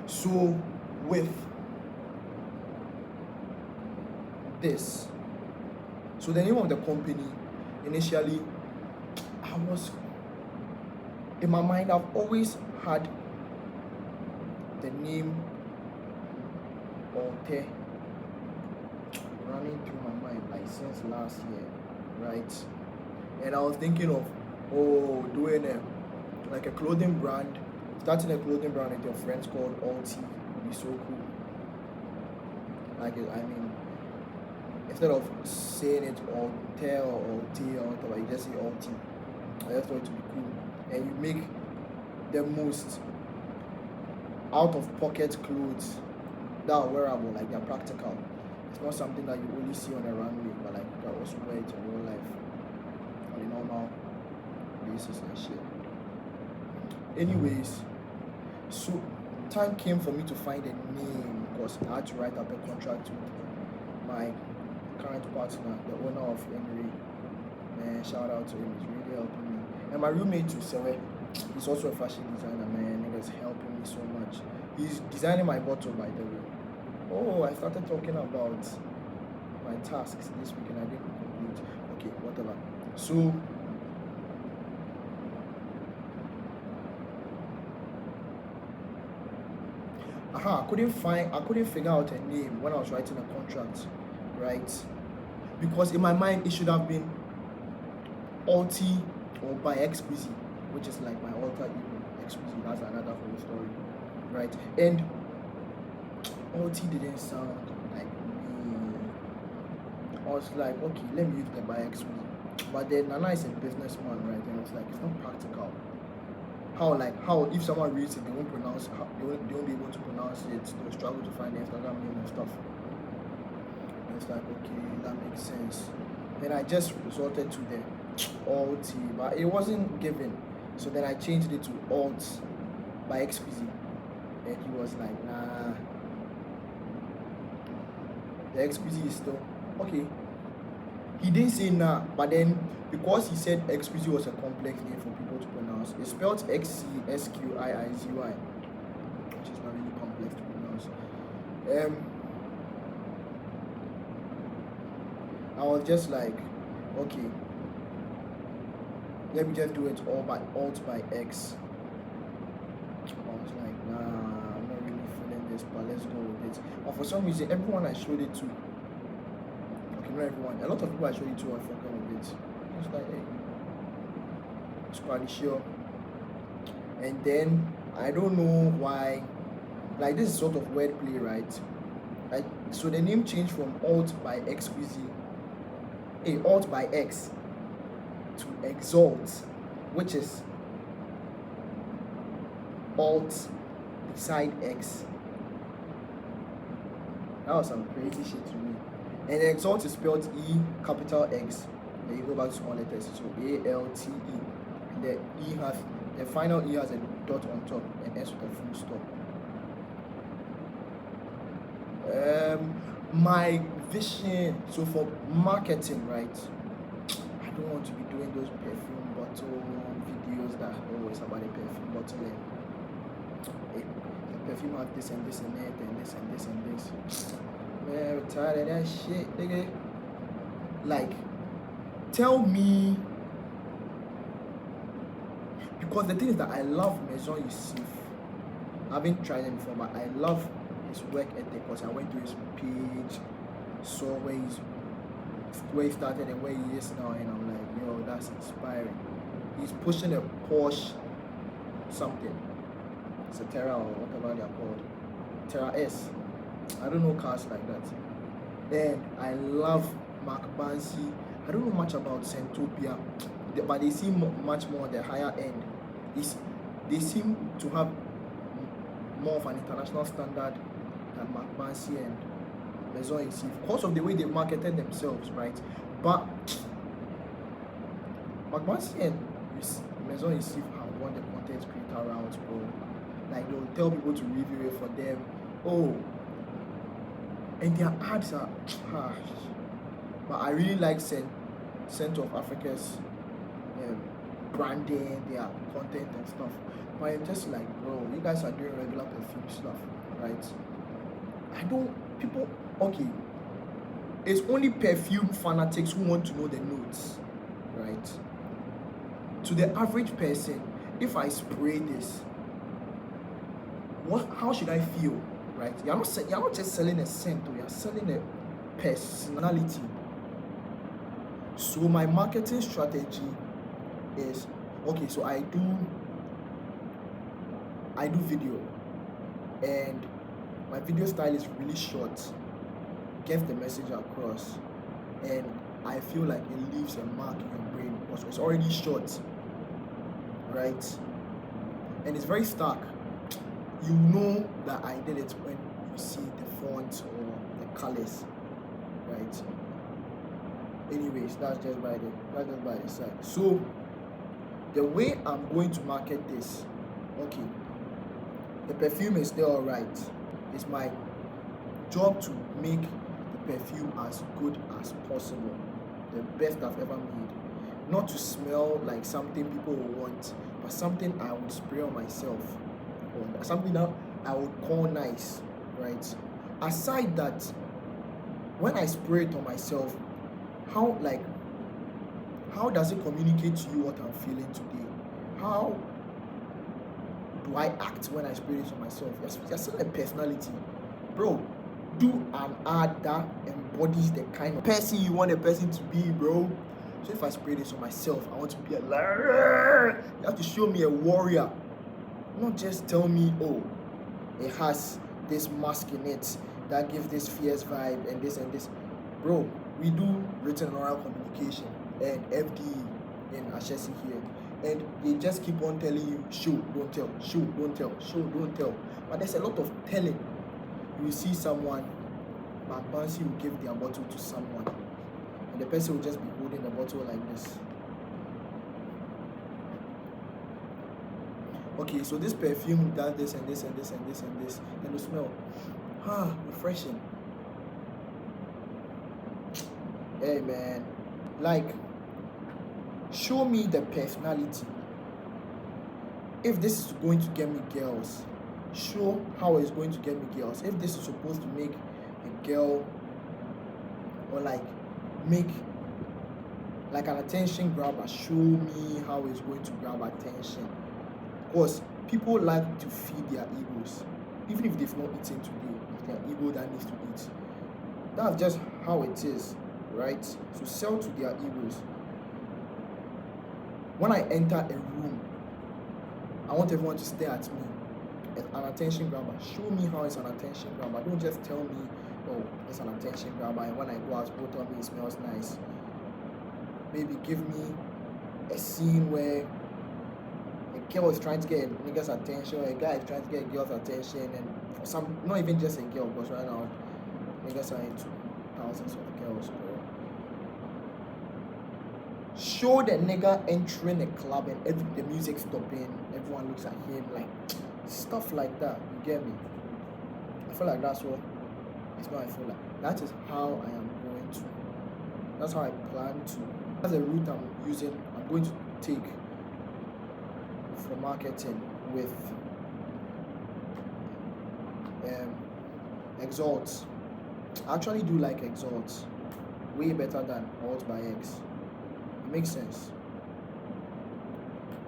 So with this, so the name of the company initially, I was in my mind, I've always had the name Alter running through my mind like since last year, right? And I was thinking of doing like a clothing brand, starting a clothing brand with your friends called Alti would be so cool. Like I mean, instead of saying it Alter or Alti or whatever, you just say Alti. I just thought it would be cool, and you make the most out of pocket clothes that are wearable, like they're practical. It's not something that you only see on a runway, but like you can also wear it in real life on a normal basis and shit. Anyways, so time came for me to find a name because I had to write up a contract with my current partner, the owner of Emery. Man, shout out to him, he's really helping me. And my roommate too, Sewe, he's also a fashion designer, man. Nigga's helping me so much. He's designing my bottle, by the way. Oh, I started talking about my tasks this week and I didn't complete. Okay, whatever. So I couldn't figure out a name when I was writing a contract, right? Because in my mind it should have been Alti or by Exquisite, which is like my alter ego. Exquisite, that's another whole story, right? And Alti didn't sound like me. I was like, okay, let me use the by Exquisite. But then Nana is a businessman, right? And it's like it's not practical. How if someone reads it, they won't pronounce they won't be able to pronounce it, they'll struggle to find the Instagram name and stuff. And it's like, okay, that makes sense. Then I just resorted to the Alt, but it wasn't given. So then I changed it to Alt by Exquisite. And he was like, nah, the Exquisite is still okay. He didn't say nah, but then because he said Exquisite was a complex name for people to pronounce, it's spelled XCSQIIZY, which is not really complex to pronounce. I was just like, okay, let me just do it all by Alt by X. I was like, nah, I'm not really feeling this, but let's go with it. But for some reason, everyone I showed it to, okay, not everyone, a lot of people I showed it to are fucking with it. I was like, hey, it's quite sure. And then I don't know why, like this is sort of wordplay, right? So the name changed from Alt by Exquisite, Alt by X to Exalt, which is Alt beside X. That was some crazy shit to me. And Exalt is spelled E capital X. Then you go back to small letters, so ALTE. And the final E has a dot on top and S with a full stop. My vision, so for marketing, right? I don't want to be doing those perfume bottle videos that always about a perfume bottle and the perfume has this and this and that and this and this and this. Man, I'm tired of that shit, nigga. Like, tell me, because the thing is that I love Maison Yusuf. I haven't tried it before, but I love his work ethic because I went to his page, saw where he started and where he is now, and I'm like, yo, that's inspiring. He's pushing a Porsche something. It's a Terra or whatever they're called. Terra S. I don't know cars like that. And I love Mark Bansi. I don't know much about Centopia, but they seem much more the higher end. They seem to have more of an international standard than Mark Bansi and Maison Yusuf because of the way they marketed themselves, right? But Mark Bansi and Maison Yusuf have won the content creator rounds, bro. Like they'll tell people to review it for them. Oh, and their ads are harsh. But I really like Scent of Africa's branding, their content and stuff. But I'm just like, bro, you guys are doing regular perfume stuff, right? I don't, people, okay, it's only perfume fanatics who want to know the notes, right? To the average person, if I spray this, how should I feel, right? You're not just selling a scent, you're selling a personality. So my marketing strategy is, okay, so I do video, and my video style is really short, gets the message across, and I feel like it leaves a mark in your brain because it's already short, right? And it's very stark. You know that I did it when you see the font or the colors, right? Anyways, that's just by the side. So the way I'm going to market this, okay, the perfume is still alright. It's my job to make the perfume as good as possible, the best I've ever made. Not to smell like something people will want, but something I would spray on myself, or something that I would call nice, right? Aside that, when I spray it on myself, how does it communicate to you what I'm feeling today? How do I act when I spray this on myself? You're still a personality, bro. Do an ad that embodies the kind of person you want a person to be, bro. So if I spray this on myself, I want to be a liar. You have to show me a warrior, not just tell me, oh, it has this mask in it that gives this fierce vibe and this and this. Bro, we do written and oral communication and FDE in Ashesi here, and they just keep on telling you, show, don't tell, show, don't tell, show, don't tell. But there's a lot of telling. You will see someone, Mark Bansi will give their bottle to someone, and the person will just be holding the bottle like this. Okay, so this perfume does this and this and this and this and this, then you smell, refreshing. Hey man, like, show me the personality. If this is going to get me girls, show how it's going to get me girls. If this is supposed to make a girl, or make like an attention grabber, show me how it's going to grab attention. Because people like to feed their egos, even if they've not eaten today, it's their ego that needs to eat. That's just how it is, right? So sell to their egos. When I enter a room, I want everyone to stare at me. An attention grabber. Show me how it's an attention grabber. Don't just tell me, oh, it's an attention grabber, and when I go out, people tell me it smells nice. Maybe give me a scene where a girl is trying to get a nigga's attention, or a guy is trying to get a girl's attention, and for some, not even just a girl, because right now niggas are into thousands of girls, bro. Show the nigga entering a club and the music stopping, everyone looks at him, like stuff like that. You get me? I feel like that's what I feel like. That is how I am going to. That's how I plan to. That's the route I'm using. I'm going to take for marketing with Exalt. I actually do like Exalt way better than Alt by X. It makes sense.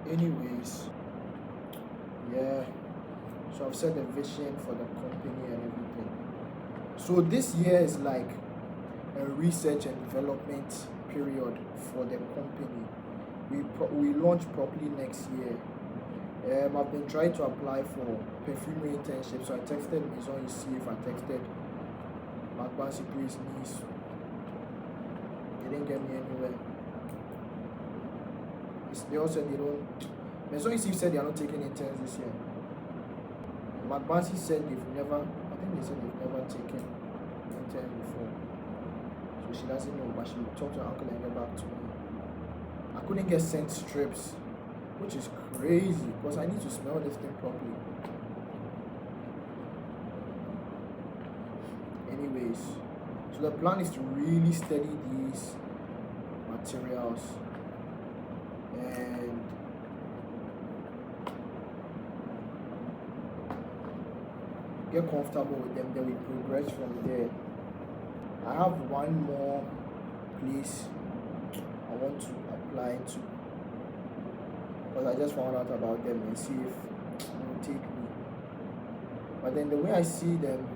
Anyways, yeah. So I've set a vision for the company and everything. So this year is like a research and development period for the company. We launch properly next year. I've been trying to apply for perfumery internship. So I texted Maison Yusuf, I texted Mark Bansi Priest Nice. They didn't get me anywhere. They also said they don't. Maison Yusuf said they are not taking interns this year. Mark Bansi said they said they've never taken intern before. So she doesn't know, but she will talk to her uncle and get back to me. I couldn't get scent strips, which is crazy because I need to smell this thing properly. Anyways, so the plan is to really study these materials and get comfortable with them, then we progress from there. I have one more place I want to apply to, because I just found out about them and see if it will take me. But then the way I see them,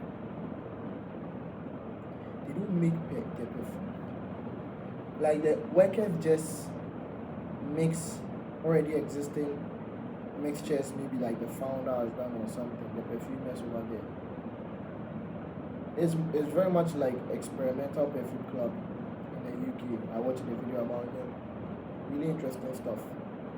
they don't make their perfume. Like the workers just mix already existing mixtures, maybe like the founder has done or something, the perfumers over there. It's very much like Experimental Perfume Club in the UK. I watched the video about them. Really interesting stuff.